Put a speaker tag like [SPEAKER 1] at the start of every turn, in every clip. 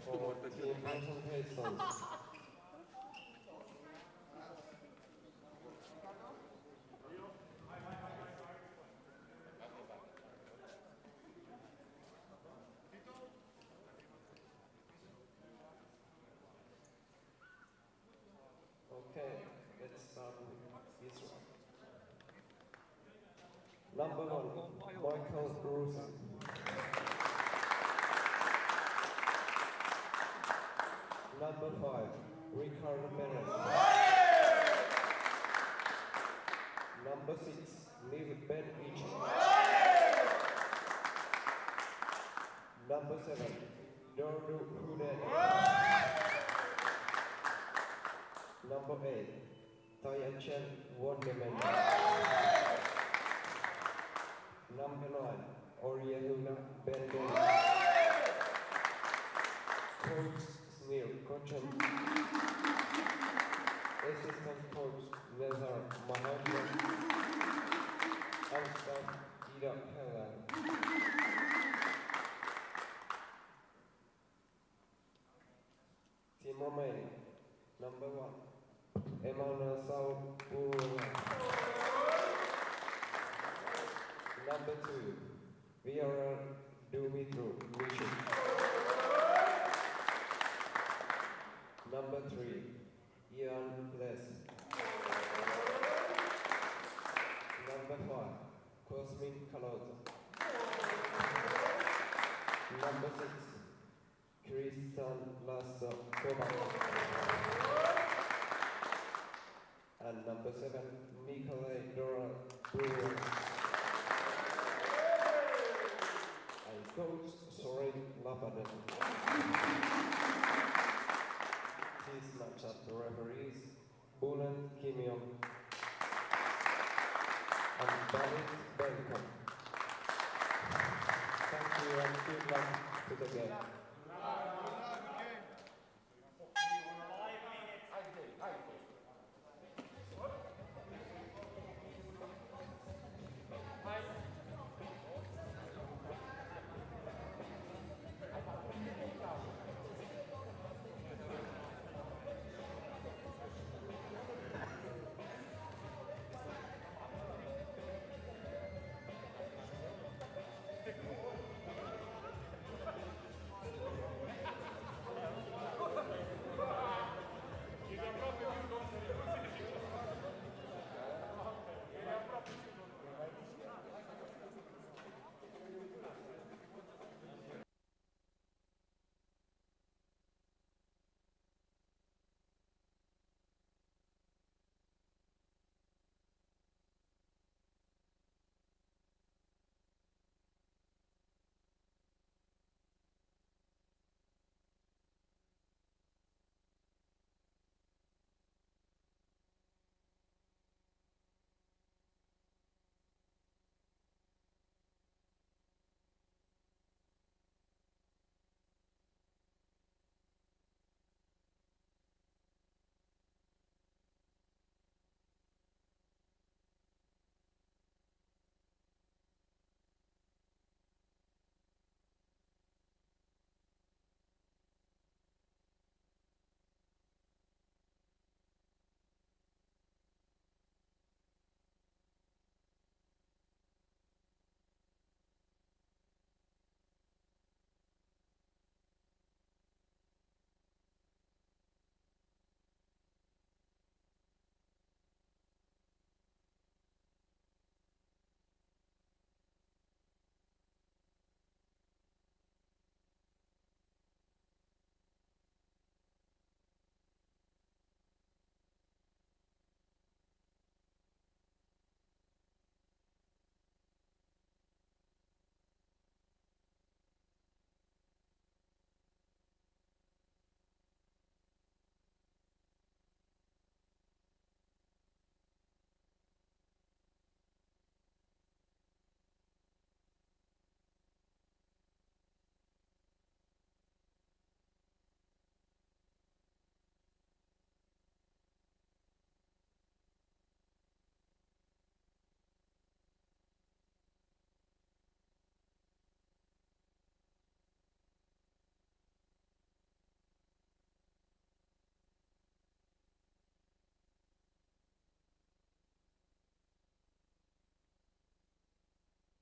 [SPEAKER 1] for Team Concentrations. Okay, let's start with this one. Number 1, Michael Rosen. Number 5, Ricardo Perez. Number 6, Neil Ben Ichi. Number 7, Dordu Hudet. Number 8, Tayachen Wonderman. Number 9, Oriahuna Benden. Coach Snil Kochan. Assistant Coach Nezar Mahajan. And staff Ida Helen. Team Romania. Number 1, Emmanuel Saupura. Number 2, Vieira Dumitru Mission. Number 3, Ian Les. Number 5, Cosmin Kalota. Number 6, Christian Lasso Kovac. And number 7, Nikolai Dora Brewer. And coach Soren Lapanen. Please match up the referees, Bulan Kimion and Dalit Benkom. Thank you and good luck to the game.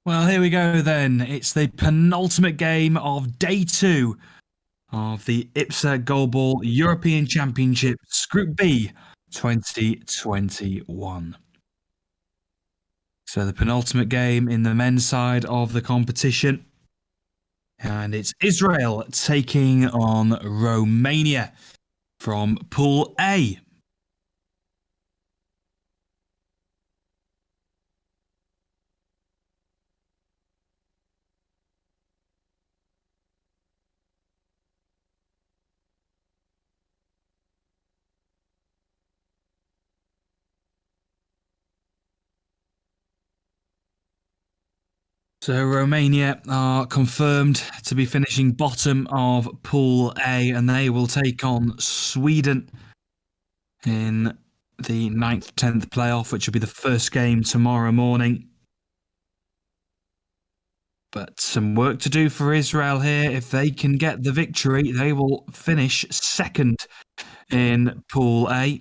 [SPEAKER 2] Well, here we go then. It's the penultimate game of day 2 of the IBSA Goalball European Championships Group B 2021. So the penultimate game in the men's side of the competition. And it's Israel taking on Romania from Pool A. So Romania are confirmed to be finishing bottom of Pool A, and they will take on Sweden in the 9th-10th playoff, which will be the first game tomorrow morning. But some work to do for Israel here. If they can get the victory, they will finish second in Pool A.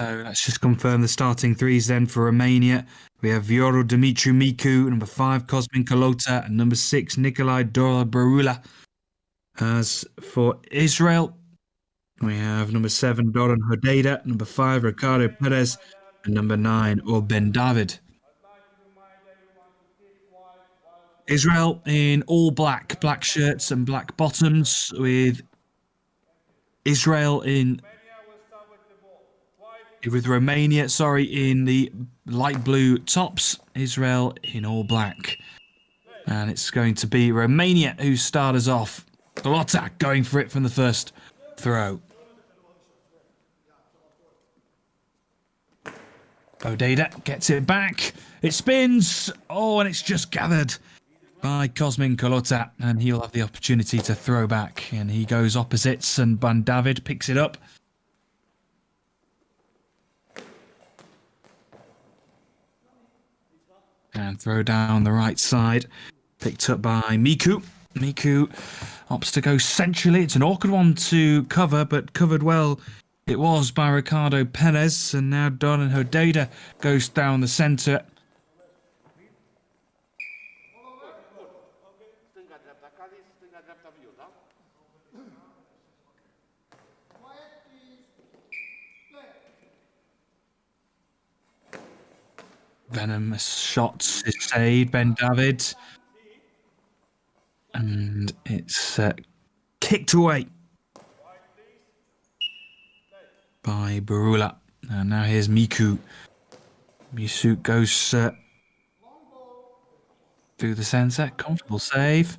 [SPEAKER 2] Let's just confirm the starting threes then for Romania. We have Vioru Dumitru Miku, number 5, Cosmin Kolota, and number 6, Nikolai Dora-Barula. As for Israel, we have number 7, Doran Hodeda, number 5, Ricardo Perez, and number 9, Ben David. Israel in all black, black shirts and black bottoms, with Israel with Romania, in the light blue tops, Israel in all black. And it's going to be Romania who start us off. Kolota going for it from the first throw. Hodeda gets it back. It spins. Oh, and it's just gathered by Cosmin Kolota. And he'll have the opportunity to throw back. And he goes opposites, and Ben David picks it up. And throw down the right side. Picked up by Miku. Miku opts to go centrally. It's an awkward one to cover, but covered well it was by Ricardo Perez. And now Doran Hodeda goes down the centre. Venomous shots is saved, Ben David. And it's kicked away by Barula. And now here's Miku. Misu goes through the centre. Comfortable save.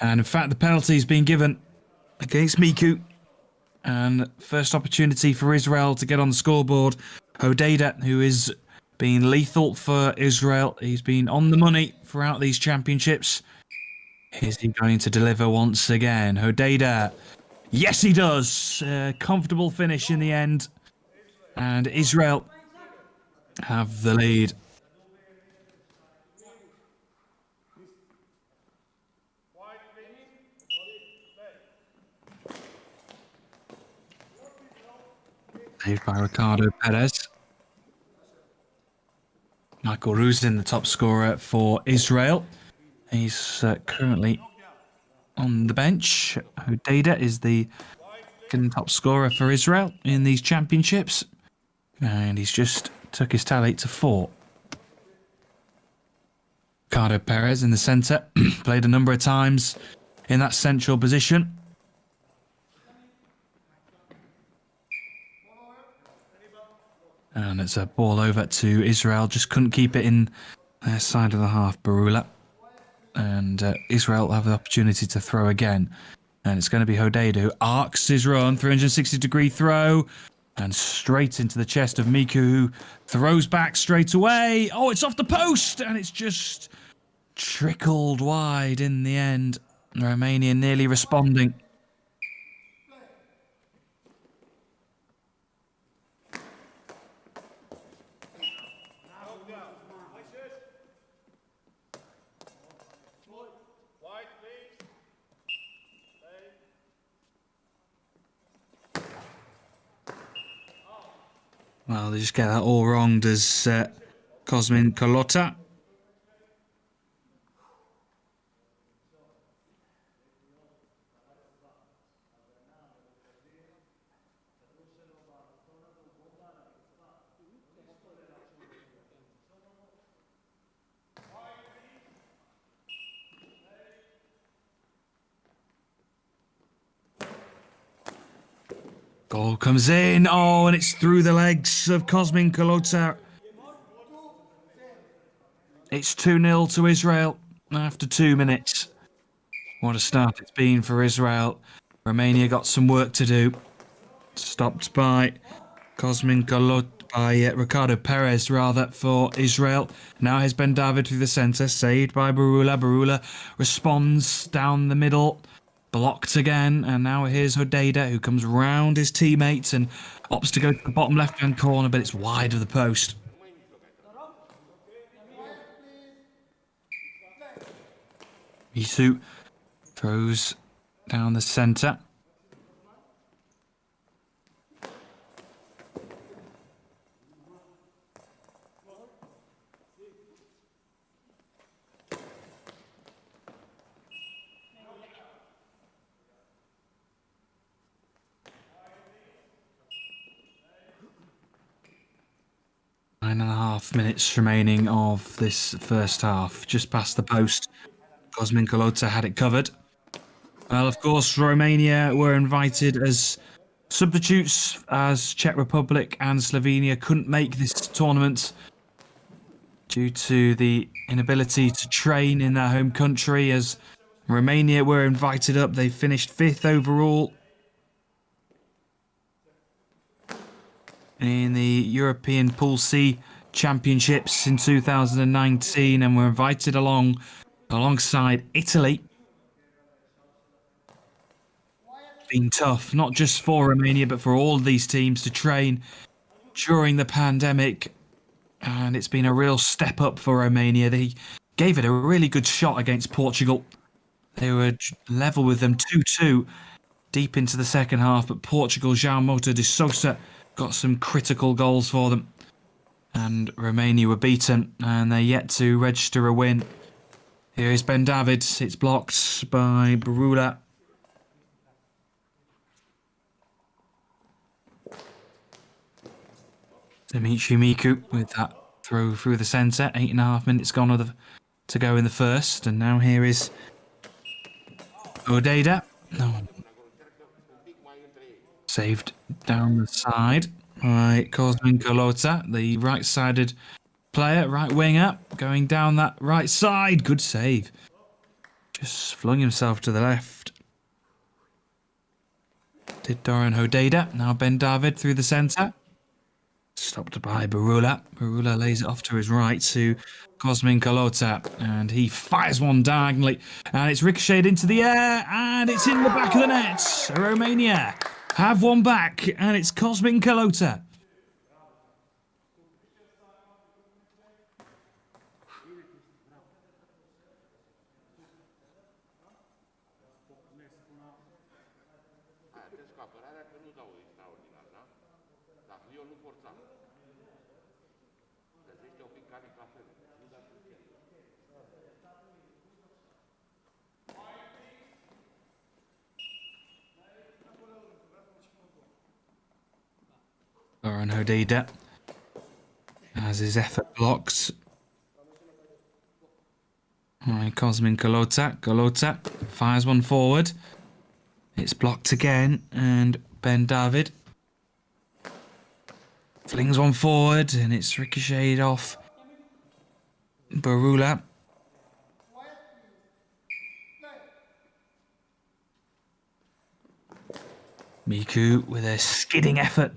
[SPEAKER 2] And in fact, the penalty's been given against Miku. And first opportunity for Israel to get on the scoreboard. Hodeda, who is being lethal for Israel. He's been on the money throughout these championships. Is he going to deliver once again? Hodeda. Yes, he does. Comfortable finish in the end. And Israel have the lead. Saved by Ricardo Perez. Michael Ruzin, the top scorer for Israel. He's currently on the bench. Hodeda is the second top scorer for Israel in these championships. And he's just took his tally to 4. Ricardo Perez in the centre. Played a number of times in that central position. And it's a ball over to Israel. Just couldn't keep it in their side of the half, Barula. And Israel have the opportunity to throw again. And it's going to be Hodeda who arcs his run, 360-degree throw. And straight into the chest of Miku, who throws back straight away. Oh, it's off the post! And it's just trickled wide in the end. Romania nearly responding. Well, they just get that all wrong, does Cosmin Carlotta. Goal comes in. Oh, and it's through the legs of Cosmin Carlotta. It's 2-0 to Israel after 2 minutes. What a start it's been for Israel. Romania got some work to do. Stopped by Cosmin Carlotta, by Ricardo Perez, rather, for Israel. Now here's Ben David through the centre, saved by Barula. Barula responds down the middle. Blocked again, and now here's Hodeda, who comes round his teammates and opts to go to the bottom left-hand corner, but it's wide of the post. Isu throws down the centre. Nine and a half minutes remaining of this first half. Just past the post. Cosmin Carlotta had it covered. Well, of course, Romania were invited as substitutes, as Czech Republic and Slovenia couldn't make this tournament due to the inability to train in their home country. As Romania were invited up, they finished 5th overall in the European Pool C Championships in 2019 and were invited alongside Italy. It's been tough, not just for Romania, but for all of these teams to train during the pandemic. And it's been a real step up for Romania. They gave it a really good shot against Portugal. They were level with them 2-2 deep into the second half, but Portugal, João Mota de Sousa, got some critical goals for them. And Romania were beaten, and they're yet to register a win. Here is Ben David. It's blocked by Barula. Dimitri Miku with that throw through the centre. 8.5 minutes gone to go in the first. And now here is Hodeda. Oh. Saved down the side by Cosmin Carlotta, the right-sided player, right winger, going down that right side. Good save. Just flung himself to the left. Did Doran Hodeda. Now Ben David through the centre. Stopped by Barula. Barula lays it off to his right to Cosmin Carlotta, and he fires one diagonally, and it's ricocheted into the air, and it's in the back of the net. Romania have one back, and it's Cosmin Carlotta. Doran Hodeda has his effort blocked. Right, Cosmin Carlotta. Carlotta fires one forward. It's blocked again, and Ben David. Flings one forward and it's ricocheted off Barula. Miku with a skidding effort.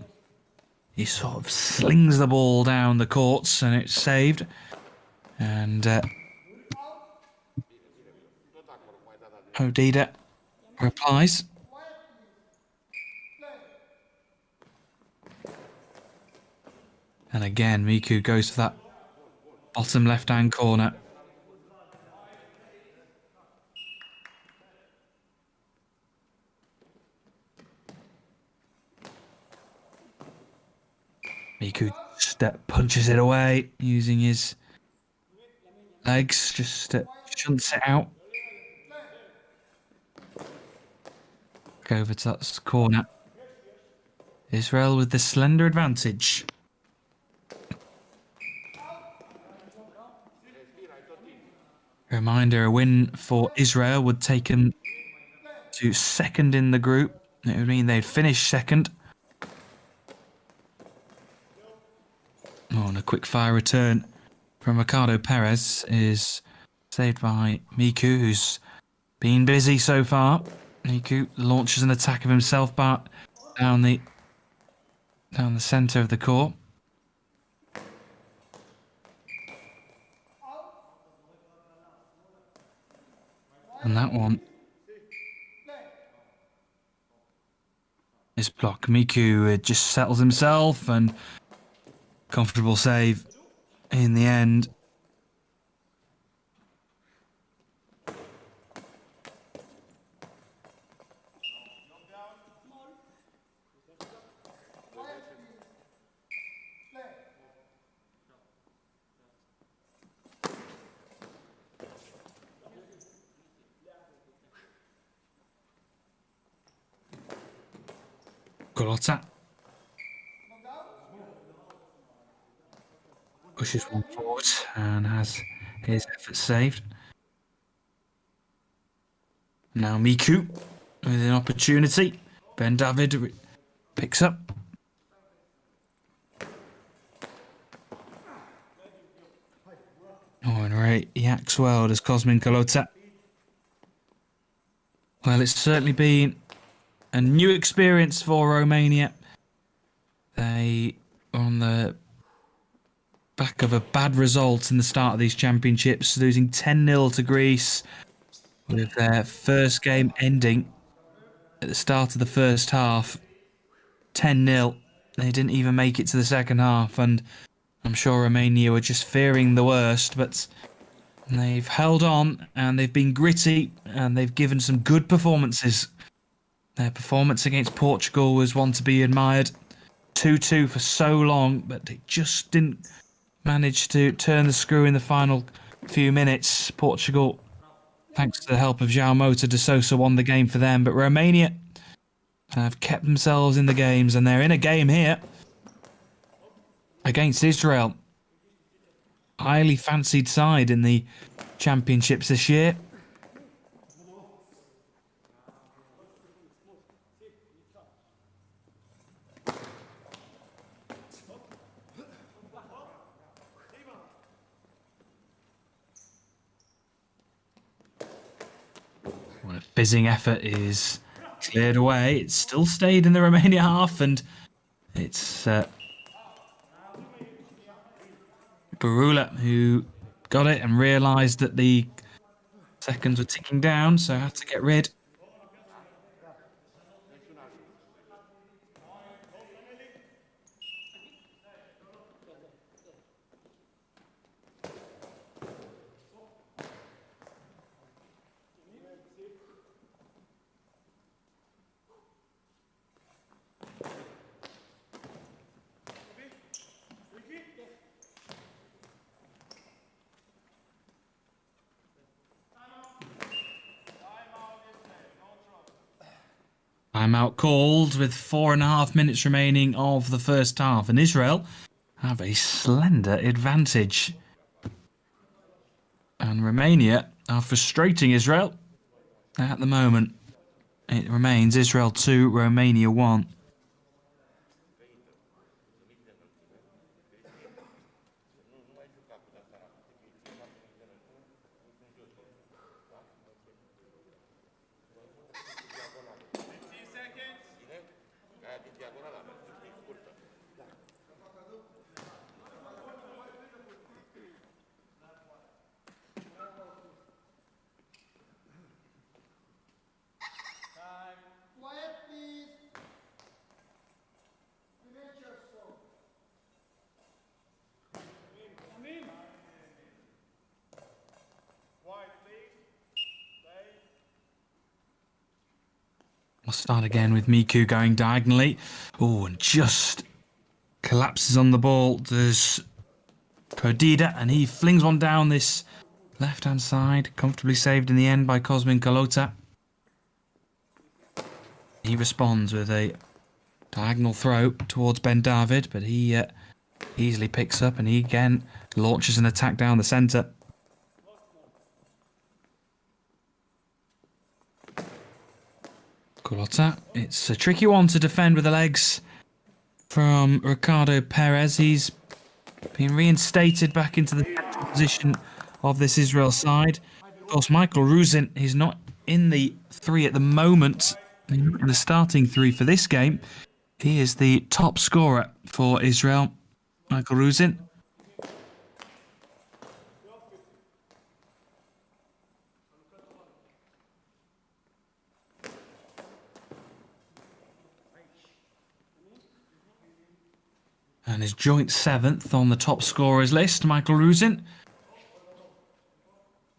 [SPEAKER 2] He sort of slings the ball down the courts and it's saved. And Odeda replies. And again, Miku goes for that bottom left-hand corner. Miku just punches it away using his legs, just shunts it out. Go over to that corner. Israel with the slender advantage. Reminder, a win for Israel would take them to second in the group. It would mean they'd finish second. Oh, and a quick fire return from Ricardo Perez is saved by Miku, who's been busy so far. Miku launches an attack of himself back down the centre of the court. And that one is blocked. Miku just settles himself and comfortable save in the end. Golota pushes one forward and has his effort saved. Now Miku with an opportunity. Ben David picks up. Oh, and right, yaks well does Cosmin Golota. Well, it's certainly been a new experience for Romania. They are on the back of a bad result in the start of these championships, losing 10-0 to Greece, with their first game ending at the start of the first half. 10-0. They didn't even make it to the second half, and I'm sure Romania were just fearing the worst, but they've held on, and they've been gritty, and they've given some good performances. Their performance against Portugal was one to be admired. 2-2 for so long, but they just didn't manage to turn the screw in the final few minutes. Portugal, thanks to the help of João Mota de Sousa, won the game for them, but Romania have kept themselves in the games, and they're in a game here against Israel. Highly fancied side in the championships this year. What a fizzing effort is cleared away. It's still stayed in the Romania half, and it's Barula who got it and realised that the seconds were ticking down, so had to get rid. Timeout called with 4.5 minutes remaining of the first half, and Israel have a slender advantage. And Romania are frustrating Israel at the moment. It remains Israel 2, Romania 1. We'll start again with Miku going diagonally. Oh, and just collapses on the ball. There's Perdida, and he flings one down this left-hand side. Comfortably saved in the end by Cosmin Kalota. He responds with a diagonal throw towards Ben David, but he easily picks up, and he again launches an attack down the centre. Kalota, it's a tricky one to defend with the legs from Ricardo Perez. He's been reinstated back into the position of this Israel side. Of course, Michael Ruzin is not in the three at the moment, in the starting three for this game. He is the top scorer for Israel, Michael Ruzin. And is joint 7th on the top scorers list, Michael Ruzin.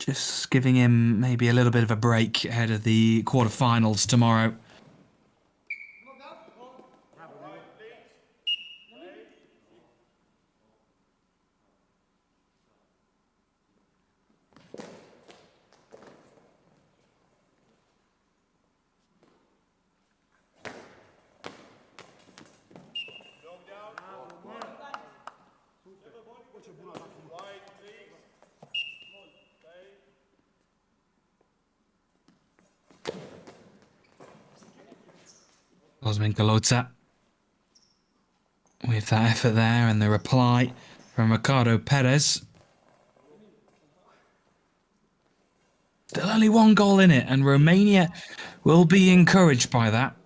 [SPEAKER 2] Just giving him maybe a little bit of a break ahead of the quarterfinals tomorrow. Cosmin Kalota with that effort there, and the reply from Ricardo Perez. Still only one goal in it, and Romania will be encouraged by that.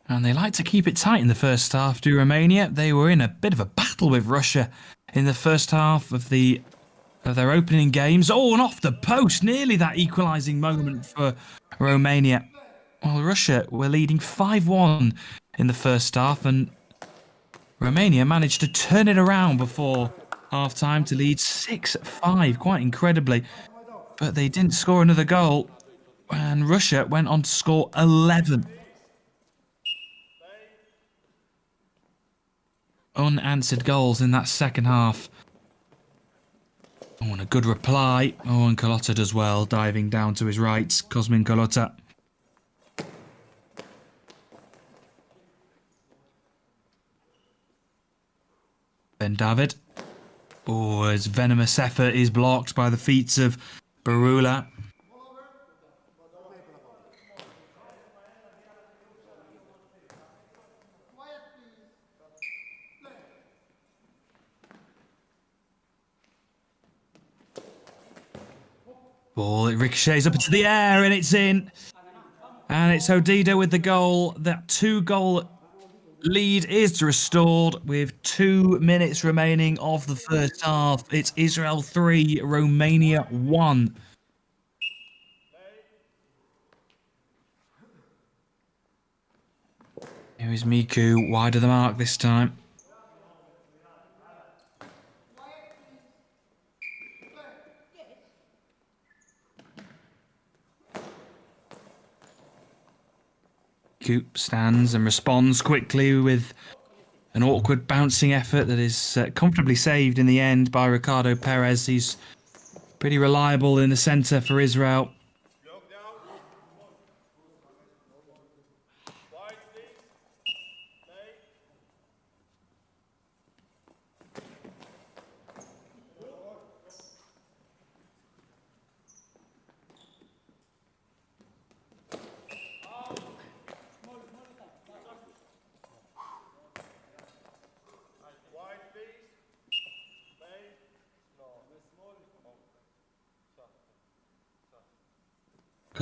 [SPEAKER 2] And they like to keep it tight in the first half, do Romania. They were in a bit of a battle with Russia in the first half of their opening games. Oh, and off the post, nearly that equalising moment for Romania. Well, Russia were leading 5-1 in the first half, and Romania managed to turn it around before half-time to lead 6-5, quite incredibly. But they didn't score another goal, and Russia went on to score 11. Unanswered goals in that second half. Oh, and a good reply. Oh, and Kalota does well, diving down to his right. Cosmin Kalota. Ben David. Oh, his venomous effort is blocked by the feet of Barula. Ball, it ricochets up into the air and it's in. And it's Odida with the goal. That 2-goal lead is restored with 2 minutes remaining of the first half. It's Israel 3, Romania 1. Here is Miku, wide of the mark this time. Coop stands and responds quickly with an awkward bouncing effort that is comfortably saved in the end by Ricardo Perez. He's pretty reliable in the centre for Israel.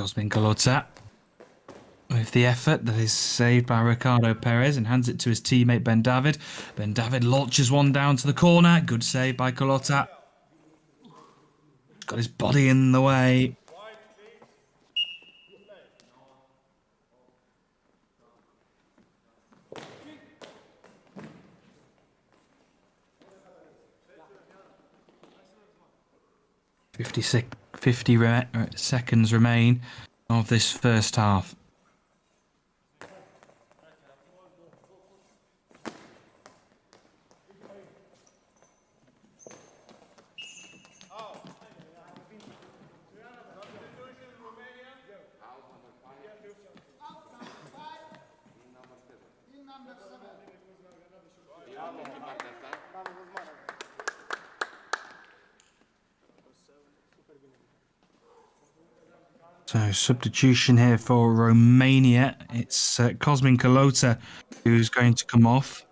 [SPEAKER 2] Cosmin Golota with the effort that is saved by Ricardo Perez and hands it to his teammate Ben David. Ben David launches one down to the corner. Good save by Golota. Got his body in the way. Fifty seconds remain of this first half. So substitution here for Romania. It's Cosmin Golota who's going to come off.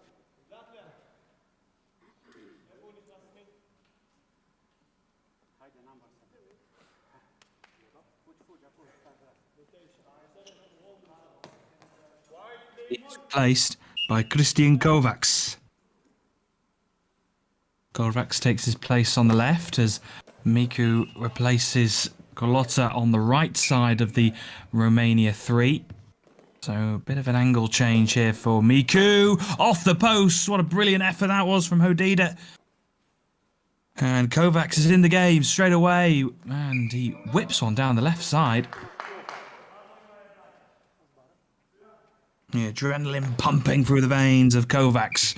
[SPEAKER 2] He's replaced by Christian Kovacs. Kovacs takes his place on the left as Miku replaces Golota on the right side of the Romania 3. So a bit of an angle change here for Miku. Off the post. What a brilliant effort that was from Hodida. And Kovacs is in the game straight away. And he whips one down the left side. The adrenaline pumping through the veins of Kovacs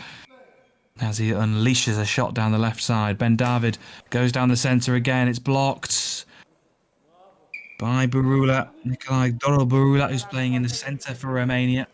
[SPEAKER 2] as he unleashes a shot down the left side. Ben David goes down the centre again. It's blocked by Barula, Nikolai Dorel Barula, who's playing in the centre for Romania.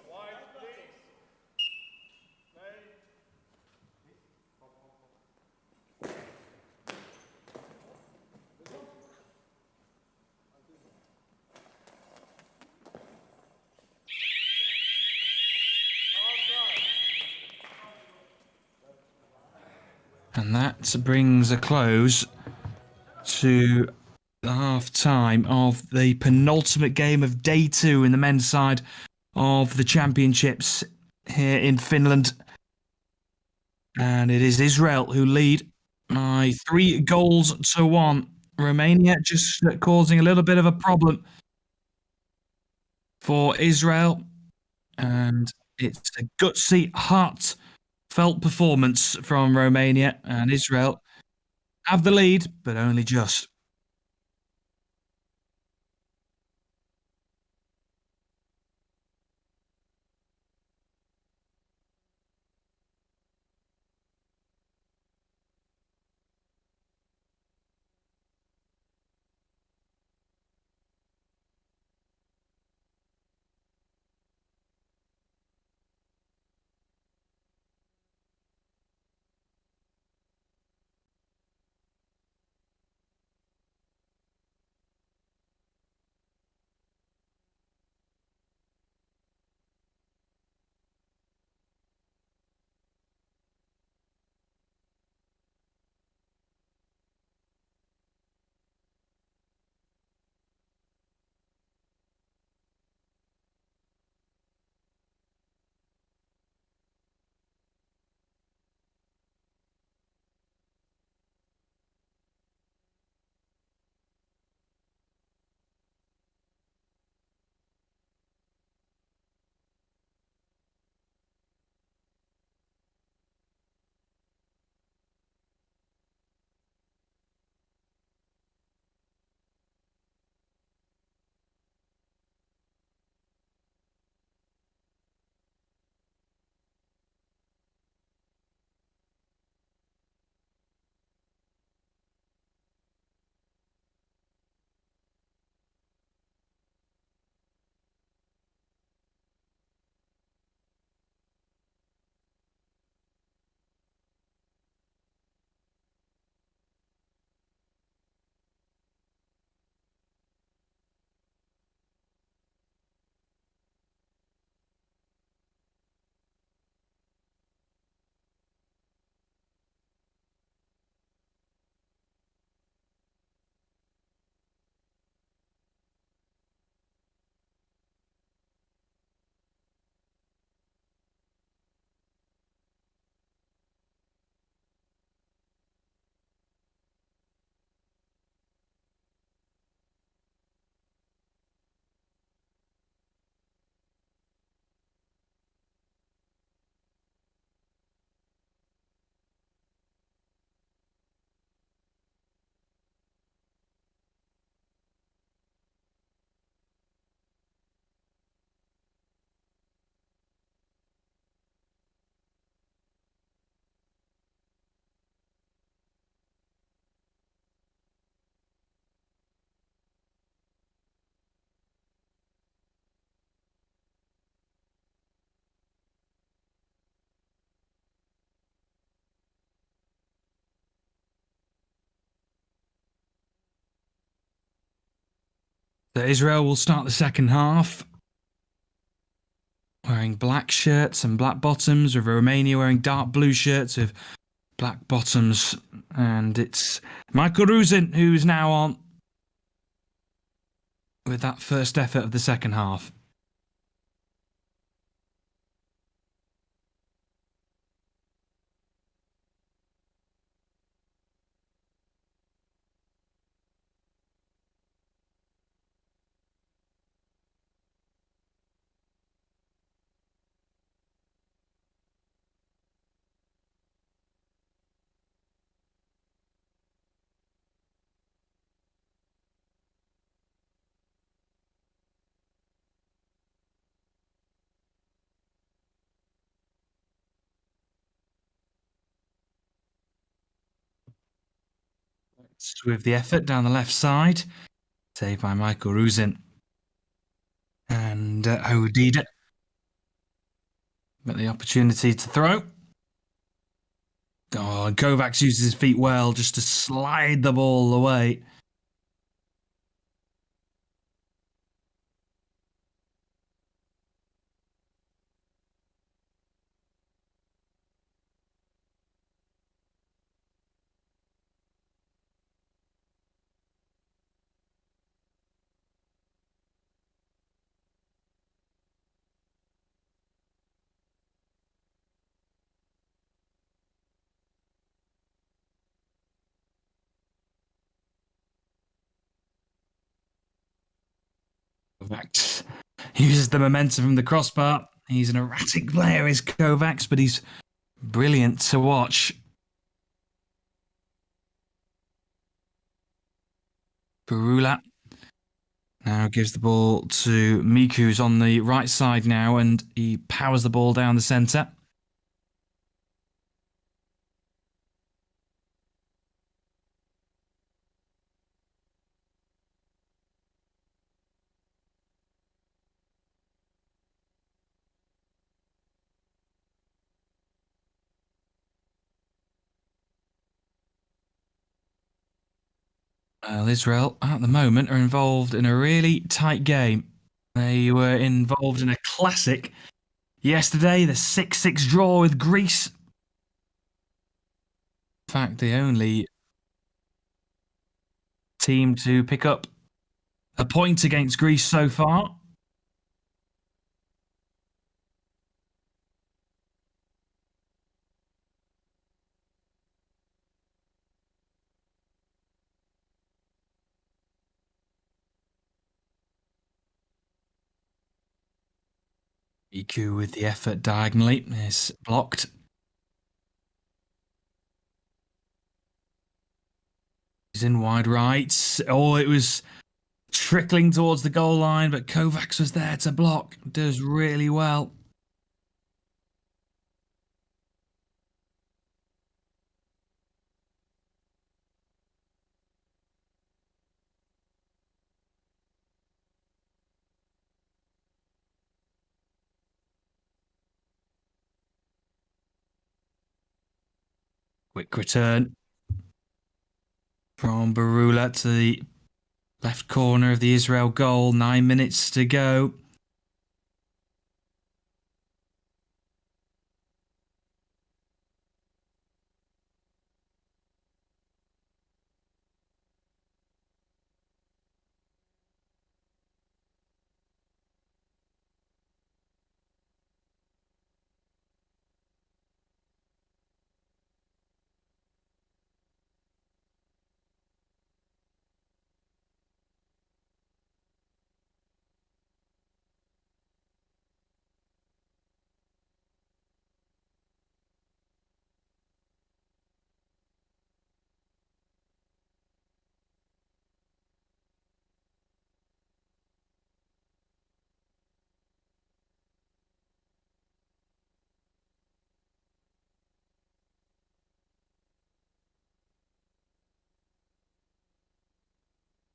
[SPEAKER 2] And that brings a close to the half-time of the penultimate game of day 2 in the men's side of the championships here in Finland. And it is Israel who lead by 3-1. Romania just causing a little bit of a problem for Israel. And it's a gutsy, heartfelt performance from Romania, and Israel have the lead, but only just. So Israel will start the second half wearing black shirts and black bottoms, with Romania wearing dark blue shirts with black bottoms. And it's Michael Ruzin who's now on with that first effort of the second half. With the effort down the left side, saved by Michael Ruzin. And Odida got the opportunity to throw. Oh, Kovacs uses his feet well just to slide the ball away. Kovacs uses the momentum from the crossbar. He's an erratic player, is Kovacs, but he's brilliant to watch. Barula now gives the ball to Miku, who's on the right side now, and he powers the ball down the centre. Well, Israel, at the moment, are involved in a really tight game. They were involved in a classic yesterday, the 6-6 draw with Greece. In fact, the only team to pick up a point against Greece so far. Miku with the effort diagonally is blocked. He's in wide right. Oh, it was trickling towards the goal line, but Kovacs was there to block. Does really well. Quick return from Barula to the left corner of the Israel goal. 9 minutes to go.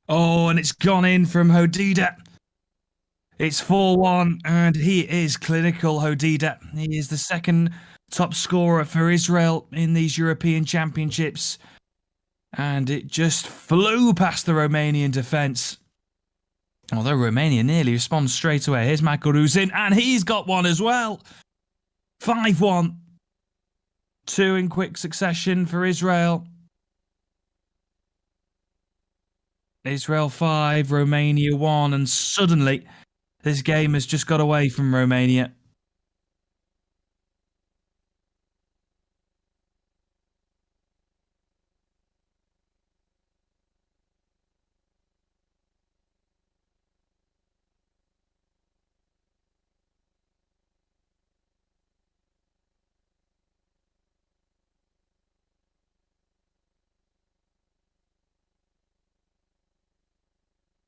[SPEAKER 2] Oh, and it's gone in from Hodida. It's 4-1, and he is clinical, Hodida. He is the second top scorer for Israel in these European Championships. And it just flew past the Romanian defence. Although Romania nearly responds straight away. Here's Michael Ruzin, and he's got one as well. 5-1. 2 in quick succession for Israel. Israel 5, Romania 1, and suddenly this game has just got away from Romania.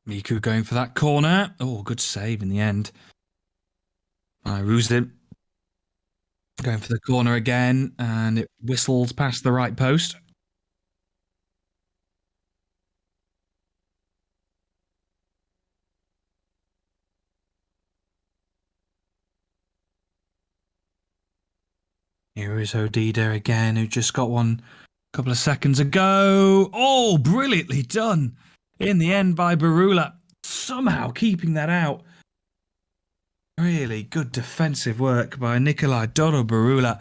[SPEAKER 2] Miku going for that corner. Oh, good save in the end. Ruzin going for the corner again, and it whistles past the right post. Here is Odida again, who just got one a couple of seconds ago. Oh, brilliantly done in the end by Barula. Somehow keeping that out. Really good defensive work by Nikolai Dodo Barula.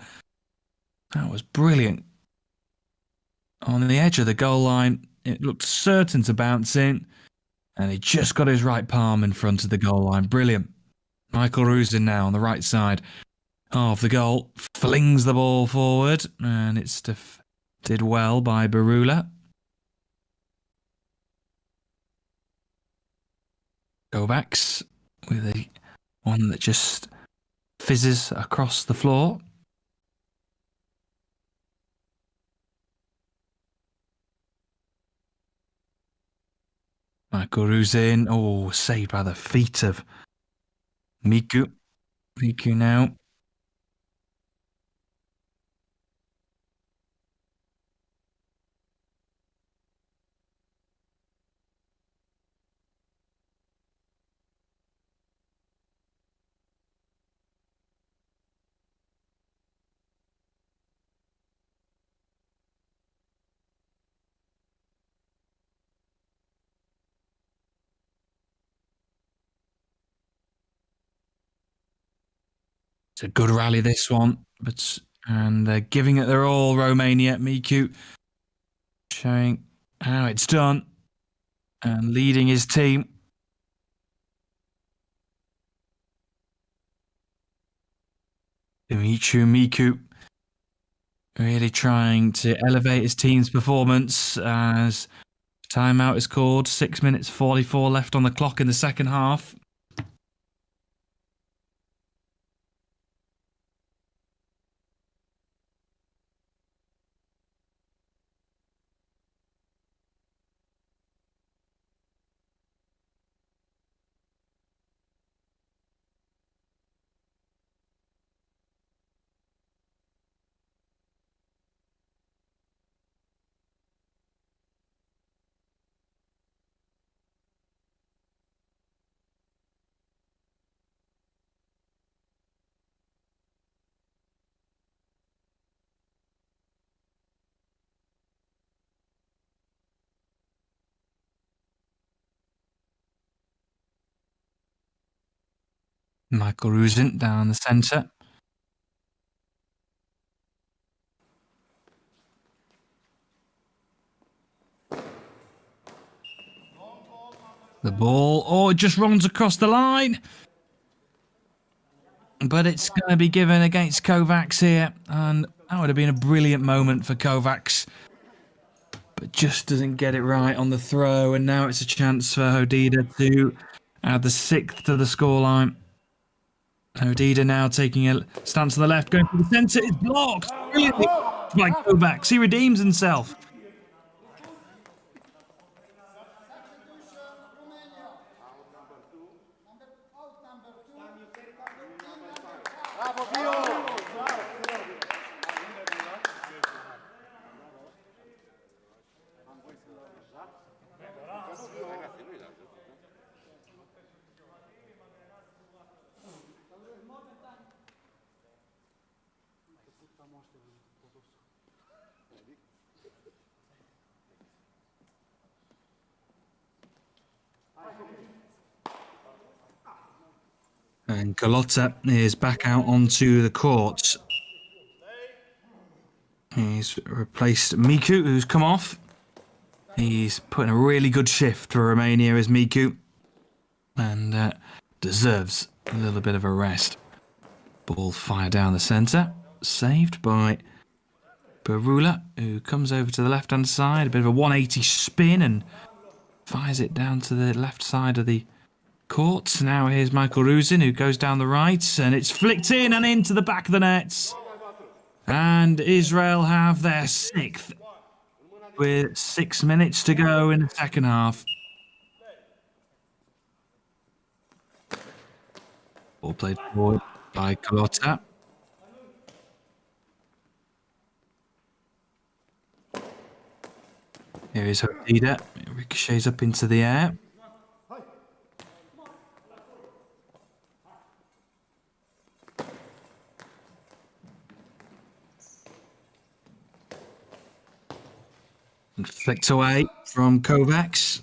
[SPEAKER 2] That was brilliant. On the edge of the goal line, it looked certain to bounce in, and he just got his right palm in front of the goal line. Brilliant. Michael Ruzin now on the right side of the goal, flings the ball forward, and it's did well by Barula. Kovacs with a one that just fizzes across the floor. Michael Ruzin, oh, saved by the feet of Miku. Miku now. It's a good rally, this one, and they're giving it their all, Romania. Miku showing how it's done and leading his team. Dimitri Miku really trying to elevate his team's performance as timeout is called. 6 minutes 44 left on the clock in the second half. Michael Ruzin down the centre. The ball, oh, it just runs across the line. But it's going to be given against Kovacs here. And that would have been a brilliant moment for Kovacs. But just doesn't get it right on the throw. And now it's a chance for Hodida to add the 6th to the scoreline. Hodida now taking a stance to the left, going for the centre. It's blocked brilliantly by Kovacs. He redeems himself. And Galota is back out onto the court. He's replaced Miku, who's come off. He's putting a really good shift for Romania as Miku. And deserves a little bit of a rest. Ball fired down the centre. Saved by Barula, who comes over to the left-hand side. A bit of a 180 spin and fires it down to the left side of the court. Now here's Michael Ruzin, who goes down the right, and it's flicked in and into the back of the nets. And Israel have their 6th with 6 minutes to go in the second half. Ball played forward by Galota. Here is Hodida. It ricochets up into the air. And flicked away from Kovacs.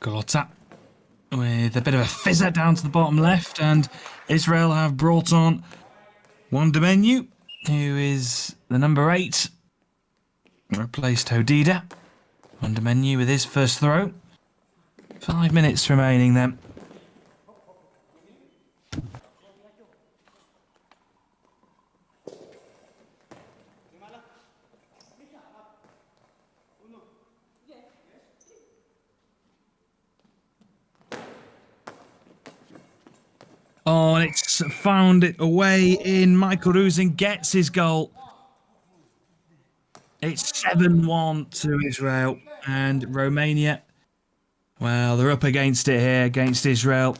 [SPEAKER 2] Galota with a bit of a fizzer down to the bottom left, and Israel have brought on Wondamenu, who is the number 8. Replaced Hodida. Wondamenu with his first throw. 5 minutes remaining then. Oh, and it's found it away in. Michael Ruzin gets his goal. It's 7-1 to Israel, and Romania, well, they're up against it here, against Israel.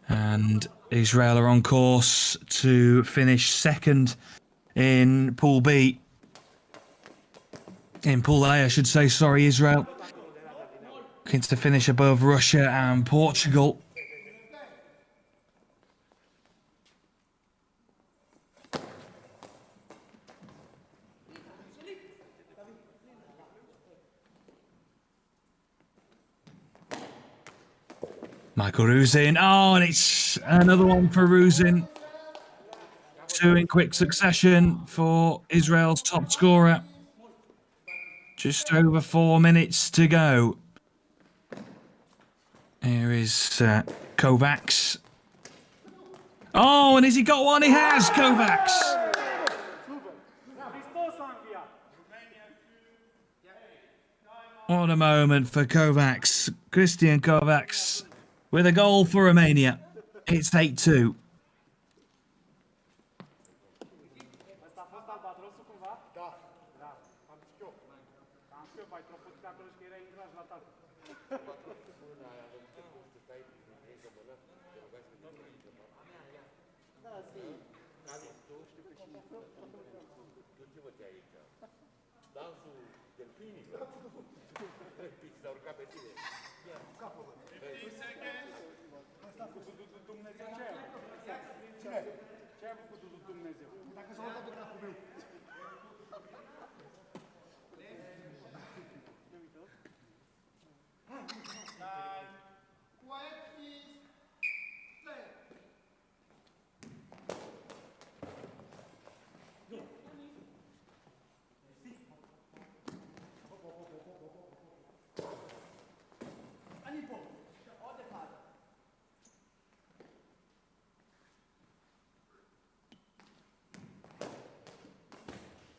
[SPEAKER 2] And Israel are on course to finish 2nd in Pool B. In Pool A, I should say, sorry, Israel. Looking to finish above Russia and Portugal. Michael Ruzin. Oh, and it's another one for Ruzin. 2 in quick succession for Israel's top scorer. Just over 4 minutes to go. Here is Kovacs. Oh, and has he got one? He has, Kovacs. What a moment for Kovacs. Christian Kovacs with a goal for Romania. It's 8-2.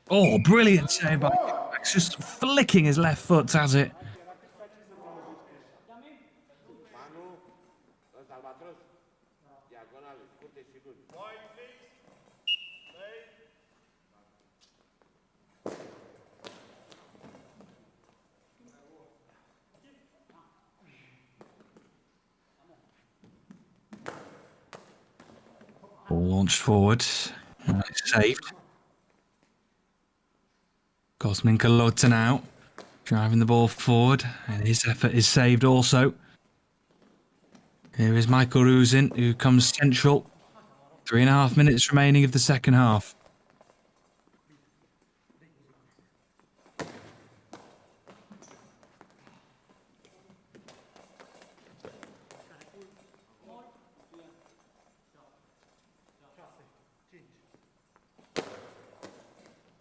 [SPEAKER 2] Oh, brilliant save by Kovacs, just flicking his left foot at it. Ball launched forward. And it's saved. Kosmin Kalota now driving the ball forward, and his effort is saved also. Here is Michael Ruzin, who comes central. 3.5 minutes remaining of the second half.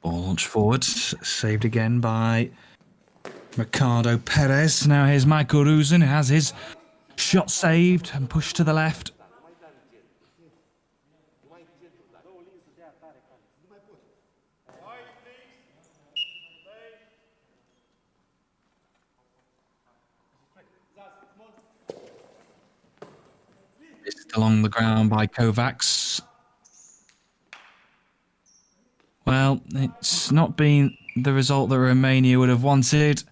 [SPEAKER 2] Ball launched forward, saved again by Ricardo Perez. Now here's Michael Ruzin, who has his shot saved and pushed to the left. Missed along the ground by Kovacs. Well, it's not been the result that Romania would have wanted.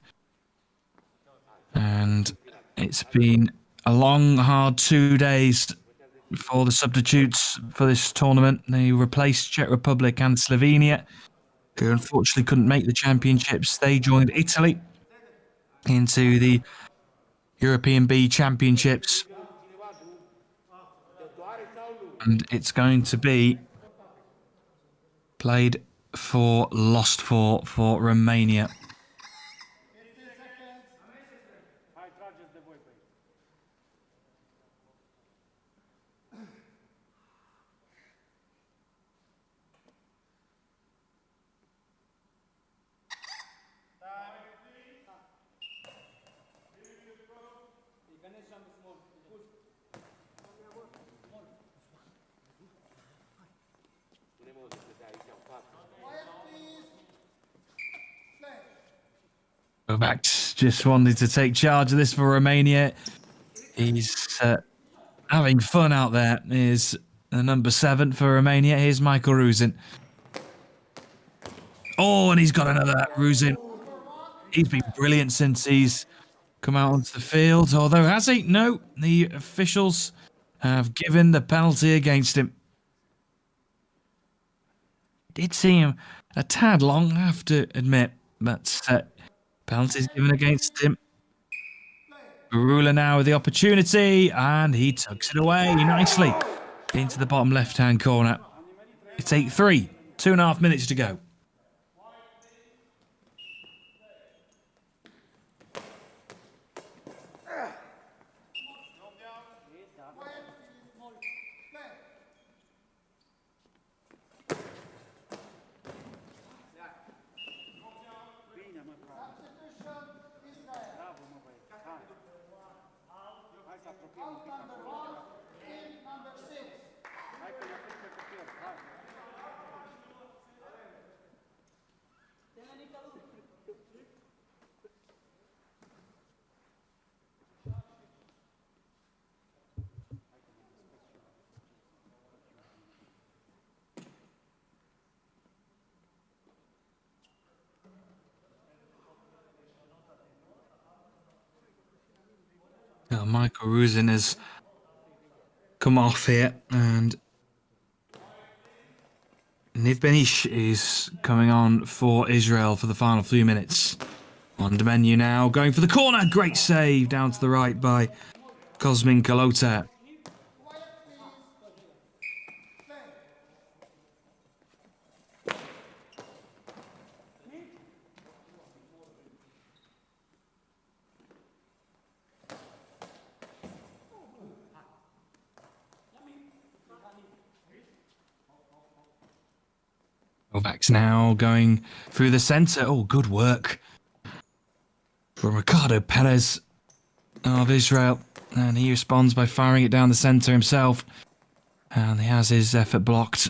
[SPEAKER 2] And it's been a long, hard 2 days for the substitutes for this tournament. They replaced Czech Republic and Slovenia, who unfortunately couldn't make the championships. They joined Italy into the European B Championships. And it's going to be played for lost for Romania. Kovacs just wanted to take charge of this for Romania. He's having fun out there. Here's the number 7 for Romania. Here's Michael Ruzin. Oh, and he's got another. Ruzin. He's been brilliant since he's come out onto the field. Although, has he? No, the officials have given the penalty against him. Did seem a tad long, I have to admit, but penalties given against him. Barula now with the opportunity, and he tucks it away nicely into the bottom left-hand corner. It's 8-3, 2.5 minutes to go. Now, Michael Ruzin has come off here, and Niv Benish is coming on for Israel for the final few minutes. On the menu now, going for the corner. Great save down to the right by Kosmin Kalota. Kovacs now going through the centre. Oh, good work from Ricardo Perez of Israel. And he responds by firing it down the centre himself. And he has his effort blocked.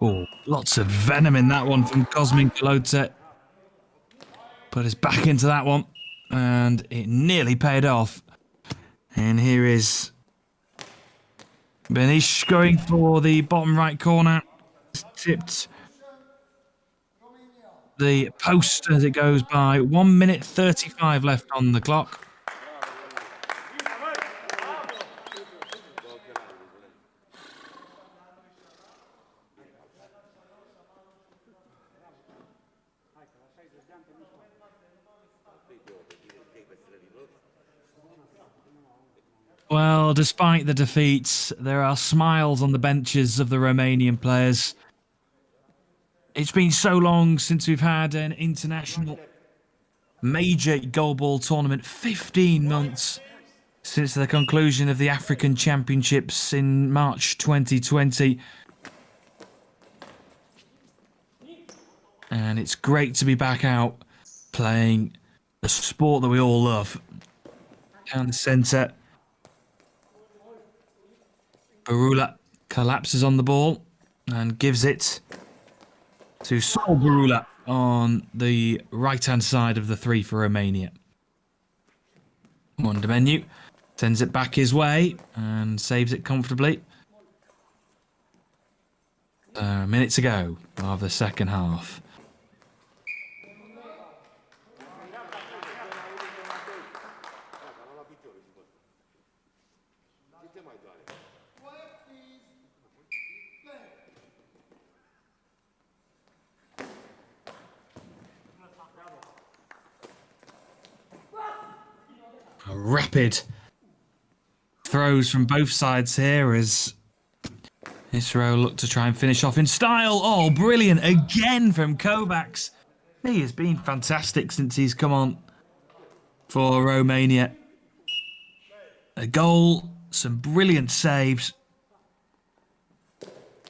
[SPEAKER 2] Oh, lots of venom in that one from Cosmin Kalota. Put us back into that one, and it nearly paid off. And here is Benish going for the bottom right corner. Tipped the post as it goes by. 1 minute 35 left on the clock. Well, despite the defeats, there are smiles on the benches of the Romanian players. It's been so long since we've had an international major goalball tournament. 15 months since the conclusion of the African Championships in March 2020. And it's great to be back out playing the sport that we all love. Down the centre. Barula collapses on the ball and gives it to Saul Barula on the right-hand side of the three for Romania. Wondermenu sends it back his way and saves it comfortably. A minute to go of the second half. Rapid throws from both sides here as Israel look to try and finish off in style. Oh, brilliant again from Kovacs. He has been fantastic since he's come on for Romania. A goal, some brilliant saves.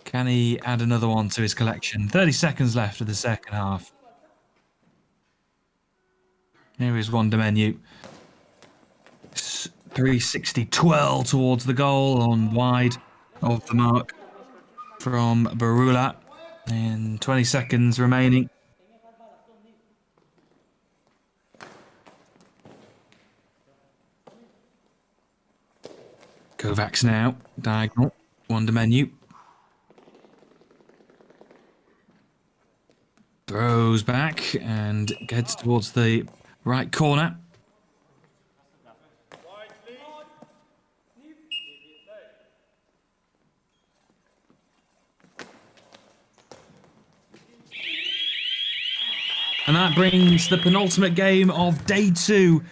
[SPEAKER 2] Can he add another one to his collection? 30 seconds left of the second half. Here is Wondermenu. 360 twirl towards the goal on wide of the mark from Barula. And 20 seconds remaining. Kovacs now, diagonal, Wondermenu. Throws back and gets towards the right corner. And that brings the penultimate game of day 2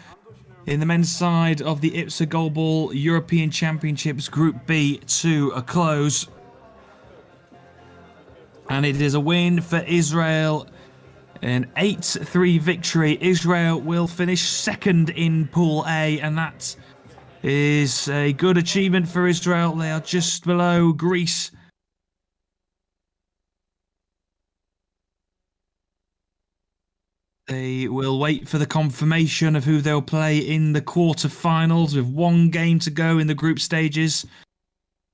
[SPEAKER 2] in the men's side of the IBSA Goalball European Championships Group B to a close. And it is a win for Israel. An 8-3 victory. Israel will finish second in Pool A, and that is a good achievement for Israel. They are just below Greece. They will wait for the confirmation of who they'll play in the quarterfinals with one game to go in the group stages.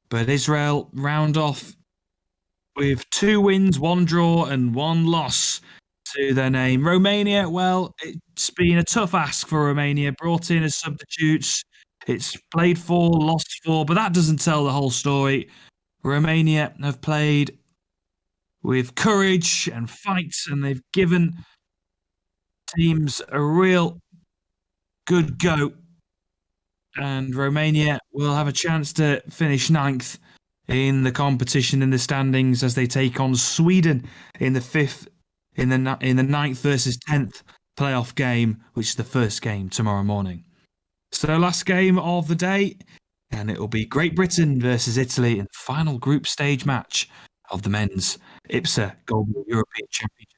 [SPEAKER 2] But Israel round off with 2 wins, 1 draw and 1 loss to their name. Romania, well, it's been a tough ask for Romania. Brought in as substitutes. It's played 4, lost 4, but that doesn't tell the whole story. Romania have played with courage and fight, and they've given teams a real good go, and Romania will have a chance to finish 9th in the competition in the standings as they take on Sweden in the 9th versus 10th playoff game, which is the first game tomorrow morning. So last game of the day, and it will be Great Britain versus Italy in the final group stage match of the men's IBSA Goalball European Championship.